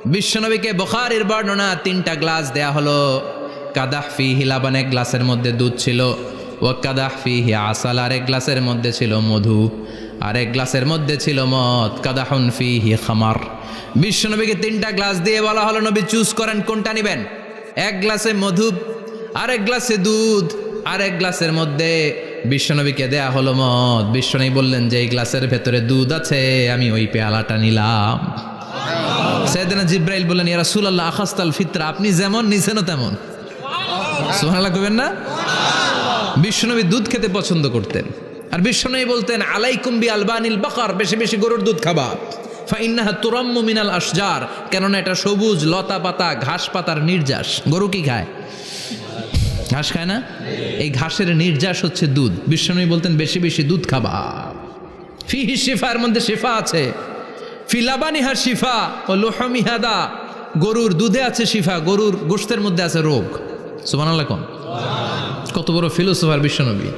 বিশ্বনবীকে বুখারীর বর্ণনা 3টা গ্লাস দেয়া হলো। কাদাহ ফিহি লাবান, এক গ্লাসের মধ্যে দুধ ছিল। ওয়া কাদাহ ফিহি আসাল, আর এক গ্লাসের মধ্যে ছিল মধু। আর এক গ্লাসের মধ্যে ছিল মদ। কাদাহুন ফিহি খামার। বিশ্বনবীকে 3টা গ্লাস দিয়ে বলা হলো, নবী চুজ করেন কোনটা নেবেন। এক গ্লাসে মধু, আরেক গ্লাসে দুধ, আরেক গ্লাসের মধ্যে বিশ্বনবীকে দেয়া হলো মদ। বিশ্বনবী বললেন যে এই গ্লাসের ভেতরে দুধ আছে, আমি ওই পেয়ালাটা নিলাম। সাইয়েদনা জিব্রাইল বললেন, ইয়া রাসূলুল্লাহ আখাস্তাল ফিতরা, আপনি যেমন নিছেনও তেমন। সুবহানাল্লাহ কইবেন না? বিশ্বনবী দুধ খেতে পছন্দ করতেন। আর বিশ্বনবী বলতেন, আলাইকুম বি আলবানিল বাকার, বেশি বেশি গরুর দুধ খাবা। ফাইন্নাহা তুরাম্মু মিনাল আশজার, কেননা এটা সবুজ লতা পাতা ঘাস পাতার নির্যাস। গরু কি খায়? ঘাস খায় না? এই ঘাসের নির্যাস হচ্ছে দুধ। বিশ্বনবী বলতেন বেশি বেশি দুধ খাবা। ফিহি শিফা, এর মধ্যে শিফা আছে। ফি লাবানিহা শিফা ও লুহমিহা দা, গরুর দুধে আছে শিফা, গরুর গোশতের মধ্যে আছে রোগ। সুবহানাল্লাহ কোন? কত বড় ফিলোসোফার বিশ্বনবী।